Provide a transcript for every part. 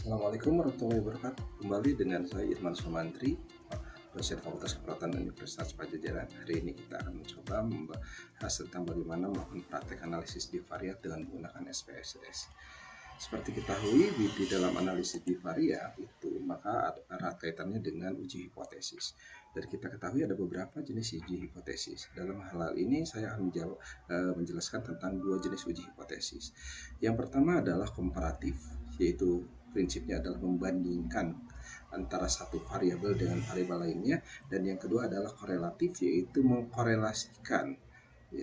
Assalamualaikum warahmatullahi wabarakatuh. Kembali dengan saya Irman Sumantri, dosen Fakultas Kelautan Universitas Padjadjaran. Hari ini kita akan mencoba membahas tentang bagaimana melakukan praktek analisis bivariat dengan menggunakan SPSS. Seperti ketahui di dalam analisis bivariat itu maka erat kaitannya dengan uji hipotesis. Dan kita ketahui ada beberapa jenis uji hipotesis. Dalam hal ini saya akan menjelaskan tentang dua jenis uji hipotesis. Yang pertama adalah komparatif, yaitu prinsipnya adalah membandingkan antara satu variabel dengan variabel lainnya, dan yang kedua adalah korelatif, yaitu mengkorelasikan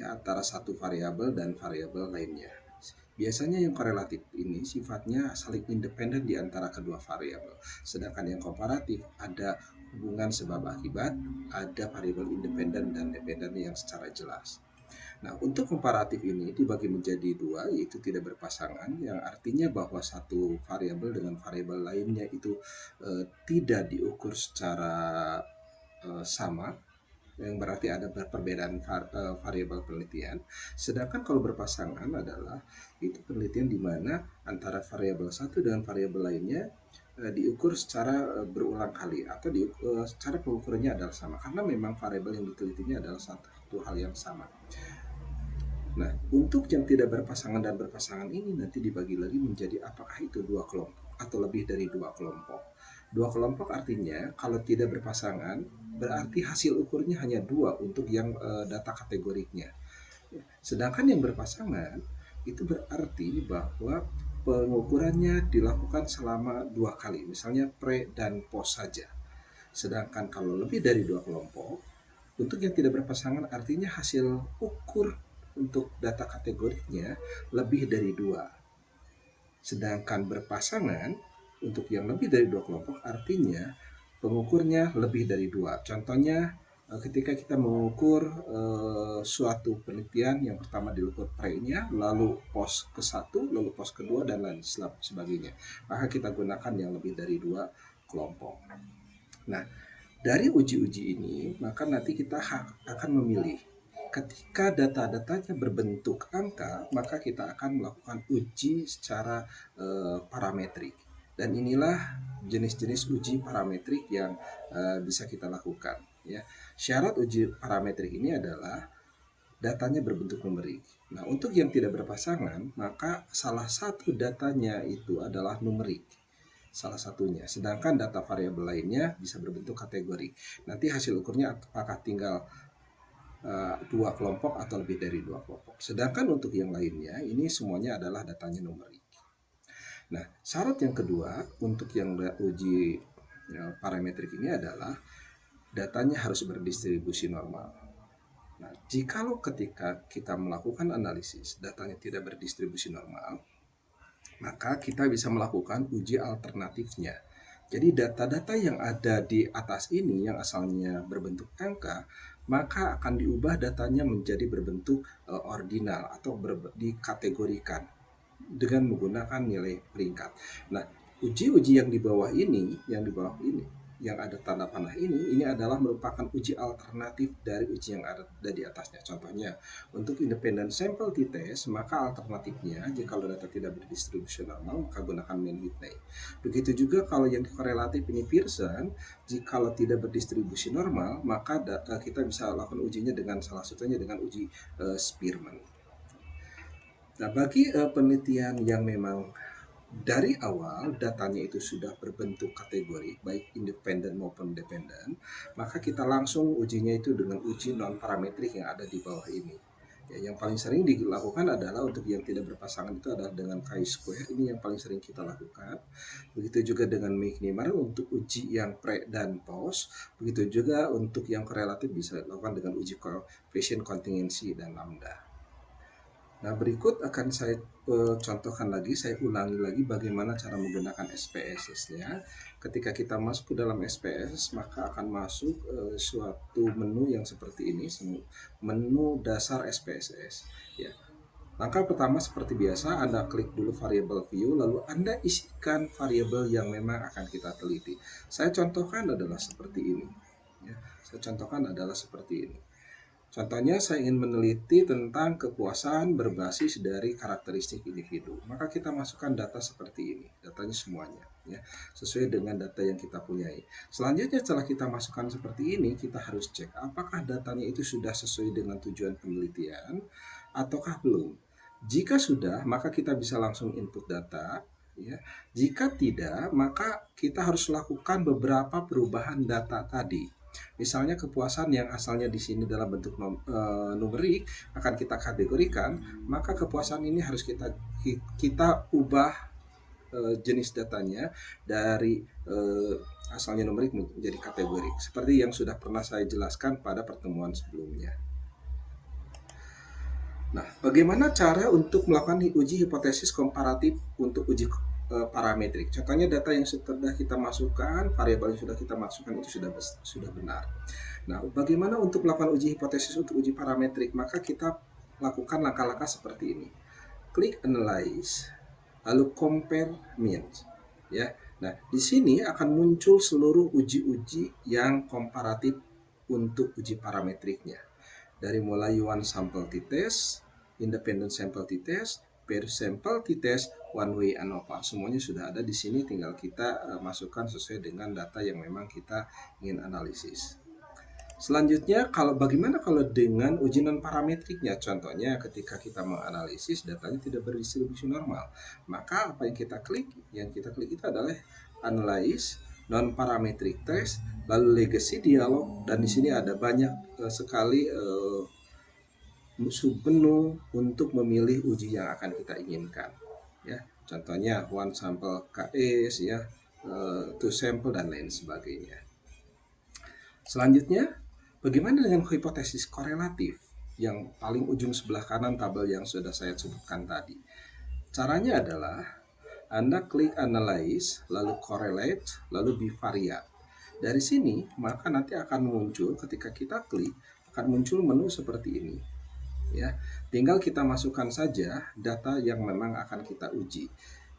antara satu variabel dan variabel lainnya. Biasanya yang korelatif ini sifatnya saling independen di antara kedua variabel, sedangkan yang komparatif ada hubungan sebab akibat, ada variabel independen dan dependen yang secara jelas. Nah, untuk komparatif ini dibagi menjadi dua, yaitu tidak berpasangan, yang artinya bahwa satu variabel dengan variabel lainnya itu tidak diukur secara sama, yang berarti ada perbedaan variabel penelitian. Sedangkan kalau berpasangan adalah itu penelitian di mana antara variabel satu dengan variabel lainnya diukur secara berulang kali, atau cara pengukurannya adalah sama, karena memang variabel yang ditelitinya adalah satu hal yang sama. Nah, untuk yang tidak berpasangan dan berpasangan ini nanti dibagi lagi menjadi apakah itu dua kelompok atau lebih dari dua kelompok. Dua kelompok artinya kalau tidak berpasangan berarti hasil ukurnya hanya dua untuk yang data kategoriknya. Sedangkan yang berpasangan itu berarti bahwa pengukurannya dilakukan selama dua kali, misalnya pre dan post saja. Sedangkan kalau lebih dari dua kelompok, untuk yang tidak berpasangan artinya hasil ukur untuk data kategorinya lebih dari dua. Sedangkan berpasangan untuk yang lebih dari dua kelompok artinya pengukurnya lebih dari dua. Contohnya ketika kita mengukur suatu penelitian, yang pertama diukur pre-nya, lalu post ke satu, lalu post kedua, dan lain sebagainya. Maka kita gunakan yang lebih dari dua kelompok. Nah, dari uji-uji ini, maka nanti kita akan memilih. Ketika data-datanya berbentuk angka, maka kita akan melakukan uji secara parametrik. Dan inilah jenis-jenis uji parametrik yang bisa kita lakukan. Ya. Syarat uji parametrik ini adalah datanya berbentuk numerik. Nah, untuk yang tidak berpasangan, maka salah satu datanya itu adalah numerik, salah satunya. Sedangkan data variabel lainnya bisa berbentuk kategori. Nanti hasil ukurnya apakah tinggal dua kelompok atau lebih dari dua kelompok. Sedangkan untuk yang lainnya, ini semuanya adalah datanya numerik. Nah, syarat yang kedua untuk yang uji parametrik ini adalah datanya harus berdistribusi normal. Nah, jikalau ketika kita melakukan analisis datanya tidak berdistribusi normal, maka kita bisa melakukan uji alternatifnya. Jadi data-data yang ada di atas ini yang asalnya berbentuk angka, maka akan diubah datanya menjadi berbentuk ordinal atau dikategorikan dengan menggunakan nilai peringkat. Nah, uji-uji yang di bawah ini, yang ada tanda panah ini adalah merupakan uji alternatif dari uji yang ada di atasnya. Contohnya, untuk independent sample t-test, maka alternatifnya jika data tidak berdistribusi normal, maka gunakan mean Whitney. Begitu juga kalau yang korelatif ini Pearson, jika tidak berdistribusi normal, maka kita bisa lakukan ujinya dengan salah satunya dengan uji Spearman. Nah, bagi penelitian yang memang dari awal datanya itu sudah berbentuk kategori, baik independen maupun dependen, maka kita langsung ujinya itu dengan uji non-parametrik yang ada di bawah ini. Ya, yang paling sering dilakukan adalah untuk yang tidak berpasangan itu adalah dengan chi-square, ini yang paling sering kita lakukan. Begitu juga dengan McNemar untuk uji yang pre dan post. Begitu juga untuk yang korelatif bisa dilakukan dengan uji coefficient contingency dan lambda. Nah, berikut akan saya contohkan lagi, saya ulangi lagi bagaimana cara menggunakan SPSS-nya. Ketika kita masuk ke dalam SPSS, maka akan masuk suatu menu yang seperti ini, menu dasar SPSS. Ya. Langkah pertama seperti biasa, Anda klik dulu variable view, lalu Anda isikan variabel yang memang akan kita teliti. Saya contohkan adalah seperti ini. Ya. Saya contohkan adalah seperti ini. Contohnya saya ingin meneliti tentang kepuasan berbasis dari karakteristik individu. Maka kita masukkan data seperti ini, datanya semuanya. ya, sesuai dengan data yang kita punyai. Selanjutnya setelah kita masukkan seperti ini, kita harus cek apakah datanya itu sudah sesuai dengan tujuan penelitian ataukah belum. Jika sudah, maka kita bisa langsung input data, ya. Jika tidak, maka kita harus lakukan beberapa perubahan data tadi. Misalnya kepuasan yang asalnya di sini dalam bentuk numerik akan kita kategorikan, maka kepuasan ini harus kita ubah jenis datanya dari asalnya numerik menjadi kategorik, seperti yang sudah pernah saya jelaskan pada pertemuan sebelumnya. Nah, bagaimana cara untuk melakukan uji hipotesis komparatif untuk uji parametrik? Contohnya data yang sudah kita masukkan, variabel yang sudah kita masukkan itu sudah benar. Nah, bagaimana untuk melakukan uji hipotesis untuk uji parametrik? Maka kita lakukan langkah-langkah seperti ini. Klik Analyze, lalu Compare Means. Ya, nah di sini akan muncul seluruh uji-uji yang komparatif untuk uji parametriknya. Dari mulai one sample t-test, independent sample t-test, pair sample t-test, one way ANOVA, semuanya sudah ada di sini. Tinggal kita masukkan sesuai dengan data yang memang kita ingin analisis. Selanjutnya, bagaimana kalau dengan uji non parametriknya? Contohnya ketika kita menganalisis datanya tidak berdistribusi normal, maka apa yang kita klik? Yang kita klik itu adalah Analyze non parametric test, lalu legacy dialog, dan di sini ada banyak sekali submenu untuk memilih uji yang akan kita inginkan. Ya, contohnya one sample KS, ya, two sample dan lain sebagainya. Selanjutnya, bagaimana dengan hipotesis korelatif yang paling ujung sebelah kanan tabel yang sudah saya sebutkan tadi? Caranya adalah Anda klik Analyze, lalu Correlate, lalu Bivariate. Dari sini, maka nanti akan muncul, ketika kita klik, akan muncul menu seperti ini. Ya, tinggal kita masukkan saja data yang memang akan kita uji.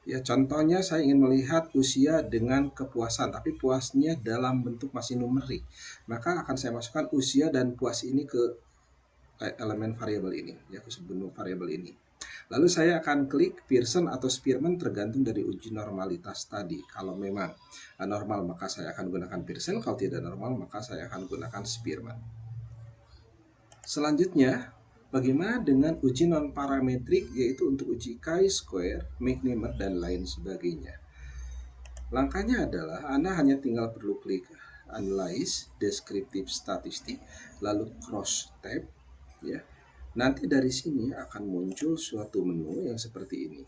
Ya, contohnya saya ingin melihat usia dengan kepuasan, tapi puasnya dalam bentuk masih numerik. Maka akan saya masukkan usia dan puas ini ke elemen variabel ini, ya, ke submenu variabel ini. Lalu saya akan klik Pearson atau Spearman tergantung dari uji normalitas tadi. Kalau memang normal maka saya akan gunakan Pearson, kalau tidak normal maka saya akan gunakan Spearman. Selanjutnya, bagaimana dengan uji non-parametrik, yaitu untuk uji chi-square, Mc-Nehmer, dan lain sebagainya. Langkahnya adalah Anda hanya tinggal perlu klik Analyze, Descriptive Statistic, lalu Cross Tab. Ya. Nanti dari sini akan muncul suatu menu yang seperti ini.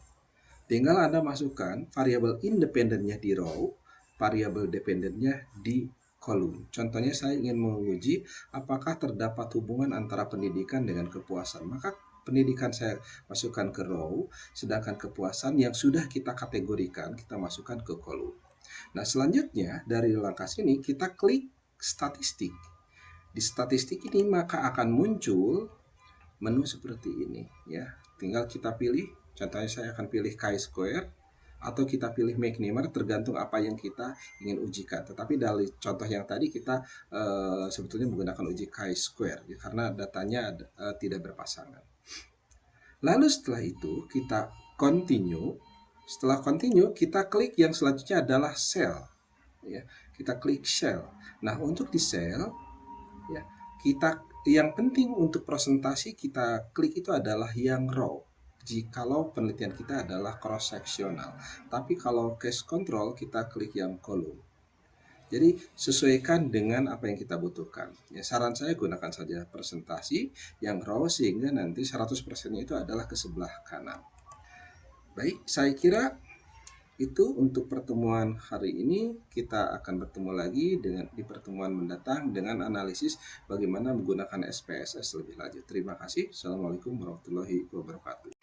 Tinggal Anda masukkan variabel independennya di row, variabel dependennya di kolom. Contohnya saya ingin menguji apakah terdapat hubungan antara pendidikan dengan kepuasan. Maka pendidikan saya masukkan ke row, sedangkan kepuasan yang sudah kita kategorikan kita masukkan ke kolom. Nah, selanjutnya dari langkah sini kita klik statistik. Di statistik ini maka akan muncul menu seperti ini, ya. Tinggal kita pilih, contohnya saya akan pilih chi-square atau kita pilih Mc-Nehmer, tergantung apa yang kita ingin ujikan. Tetapi dari contoh yang tadi kita sebetulnya menggunakan uji chi-square, ya, karena datanya tidak berpasangan. Lalu setelah itu kita continue. Setelah continue kita klik yang selanjutnya adalah cell, ya. Kita klik cell. Nah, untuk di cell, ya, yang penting untuk presentasi kita klik itu adalah yang row. Jikalau penelitian kita adalah cross sectional, tapi kalau case control kita klik yang kolom. Jadi sesuaikan dengan apa yang kita butuhkan. Ya, saran saya gunakan saja presentasi yang raw sehingga nanti 100%-nya itu adalah ke sebelah kanan. Baik, saya kira itu untuk pertemuan hari ini. Kita akan bertemu lagi di pertemuan mendatang dengan analisis bagaimana menggunakan SPSS lebih lanjut. Terima kasih. Assalamualaikum warahmatullahi wabarakatuh.